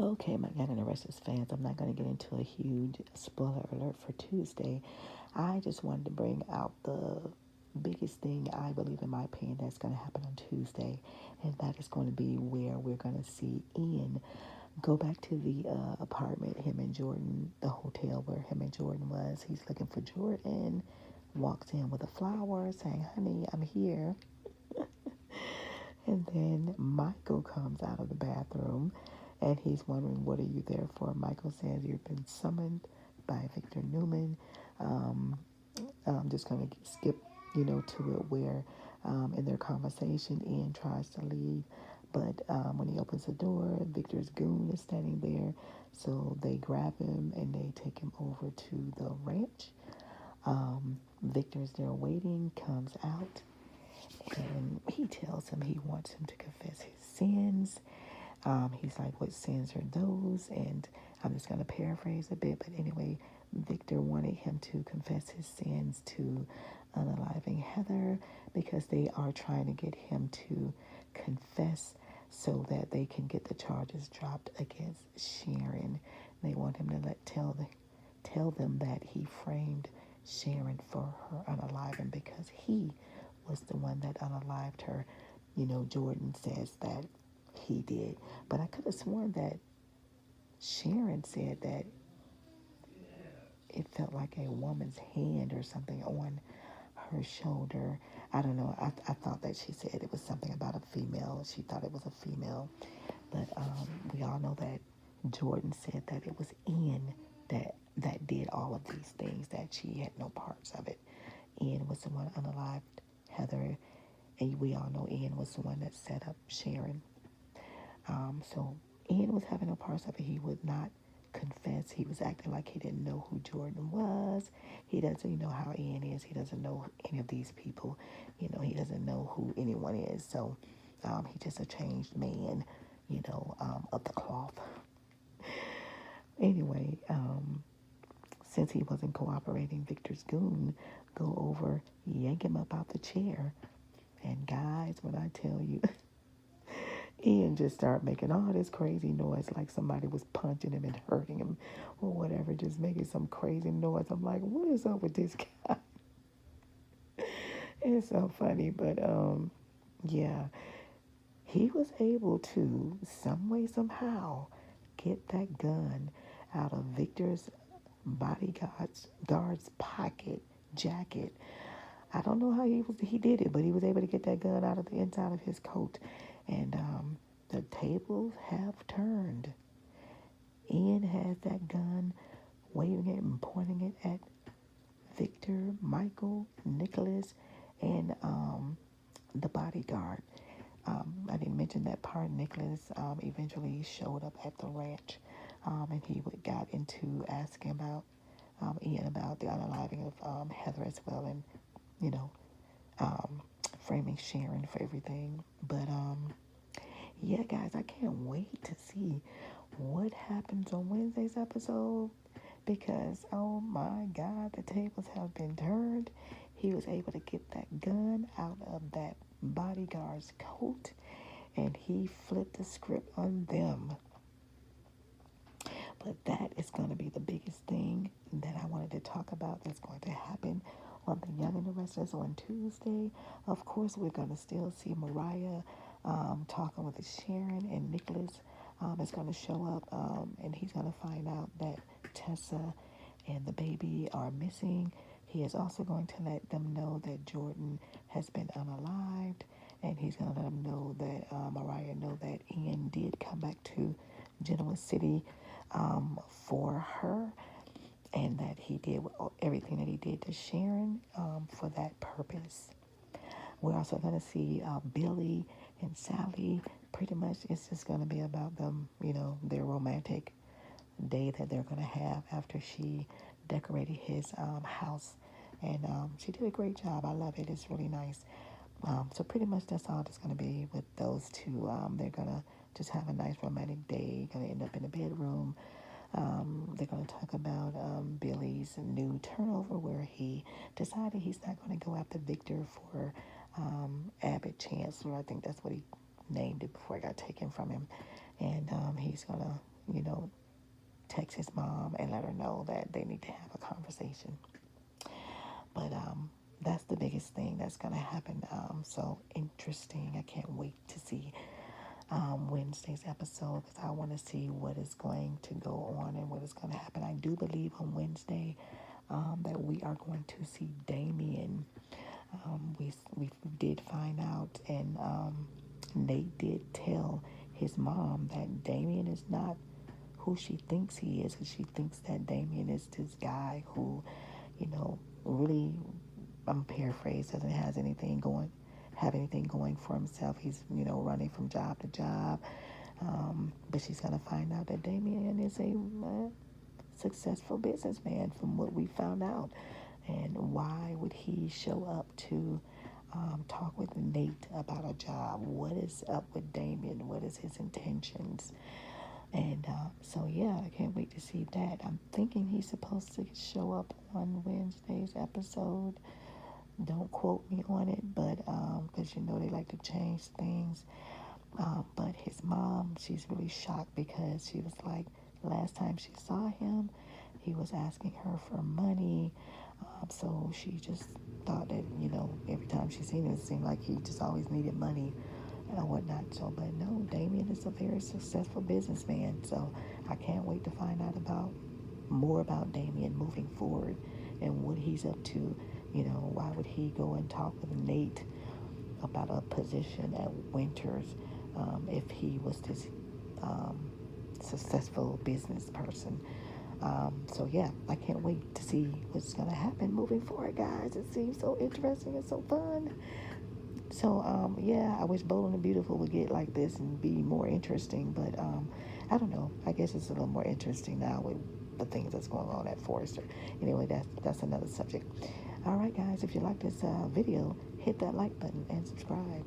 Okay, my Young and the Restless fans, I'm not going to get into a huge spoiler alert for Tuesday. I just wanted to bring out the biggest thing I believe, in my opinion, that's going to happen on Tuesday, and that is going to be where we're going to see Ian go back to the apartment, him and Jordan, the hotel where him and Jordan was. He's looking for Jordan, walks in with a flower saying, "Honey, I'm here." And then Michael comes out of the bathroom and he's wondering, "What are you there for?" Michael says, "You've been summoned by Victor Newman." Um, I'm just going to skip, to it where in their conversation, Ian tries to leave. But when he opens the door, Victor's goon is standing there. So they grab him and they take him over to the ranch. Victor's there waiting, comes out, and he tells him he wants him to confess his sins. He's like, "What sins are those?" And I'm just going to paraphrase a bit, but anyway, Victor wanted him to confess his sins to unaliving Heather because they are trying to get him to confess so that they can get the charges dropped against Sharon. They want him to tell them that he framed Sharon for her unaliving because he was the one that unalived her. Jordan says that he did. But I could have sworn that Sharon said that it felt like a woman's hand or something on her shoulder. I don't know. I thought that she said it was something about a female. She thought it was a female. But we all know that Jordan said that it was Ian that did all of these things, that she had no parts of it. Ian was the one unalived Heather, and we all know Ian was the one that set up Sharon. So Ian was having no parts of it. He would not confess. He was acting like he didn't know who Jordan was. He doesn't know how Ian is. He doesn't know any of these people. He doesn't know who anyone is. So he's just a changed man, of the cloth. Anyway, since he wasn't cooperating, Victor's goon go over, yank him up out the chair. And guys, when I tell you, Ian just started making all this crazy noise like somebody was punching him and hurting him or whatever, just making some crazy noise. I'm like, what is up with this guy? It's so funny, but yeah, he was able to some way, somehow get that gun out of Victor's bodyguard's pocket jacket. I don't know how he did it, but he was able to get that gun out of the inside of his coat. And the tables have turned. Ian has that gun, waving it and pointing it at Victor, Michael, Nicholas, and the bodyguard. I didn't mention that part. Nicholas eventually showed up at the ranch, and he got into asking about Ian about the unaliving of Heather as well, and you know, um, framing Sharon for everything. But yeah, guys, I can't wait to see what happens on Wednesday's episode because, oh my God, the tables have been turned. He was able to get that gun out of that bodyguard's coat and he flipped the script on them. But that is going to be the biggest thing that I wanted to talk about that's going to happen on The Young and the Restless on Tuesday. Of course, we're going to still see Mariah talking with Sharon, and Nicholas is going to show up and he's going to find out that Tessa and the baby are missing. He is also going to let them know that Jordan has been unalived, and he's going to let them know that Mariah know that Ian did come back to Genoa City for her, and that he did everything that he did to Sharon for that purpose. We're also going to see Billy and Sally. Pretty much, it's just going to be about them, their romantic day that they're going to have after she decorated his house. And she did a great job. I love it. It's really nice. So pretty much that's all it's going to be with those two. They're going to just have a nice romantic day. Going to end up in the bedroom. They're going to talk about Billy's new turnover where he decided he's not going to go after Victor for Abbott Chancellor. I think that's what he named it before it got taken from him. And he's going to, text his mom and let her know that they need to have a conversation. But that's the biggest thing that's going to happen. So interesting. I can't wait to see Wednesday's episode because I want to see what is going to go on and what is going to happen. I do believe on Wednesday that we are going to see Damien. We did find out, and Nate did tell his mom that Damien is not who she thinks he is, because she thinks that Damien is this guy who, really, I'm paraphrased, doesn't have anything going for himself. He's, running from job to job. But she's gonna find out that Damien is a successful businessman from what we found out. And why would he show up to talk with Nate about a job? What is up with Damien? What is his intentions? And so, yeah, I can't wait to see that. I'm thinking he's supposed to show up on Wednesday's episode. Don't quote me on it, but because they like to change things. But his mom, she's really shocked because she was like, last time she saw him, he was asking her for money. So she just thought that, every time she seen him, it seemed like he just always needed money and whatnot. So, but no, Damien is a very successful businessman. So I can't wait to find out more about Damien moving forward and what he's up to. Why would he go and talk with Nate about a position at Winters if he was this successful business person? So yeah, I can't wait to see what's going to happen moving forward, guys. It seems so interesting and so fun. So yeah, I wish Bold and the Beautiful would get like this and be more interesting, but I don't know. I guess it's a little more interesting now with the things that's going on at Forrester. Anyway, that's another subject. All right, guys, if you like this video, hit that like button and subscribe.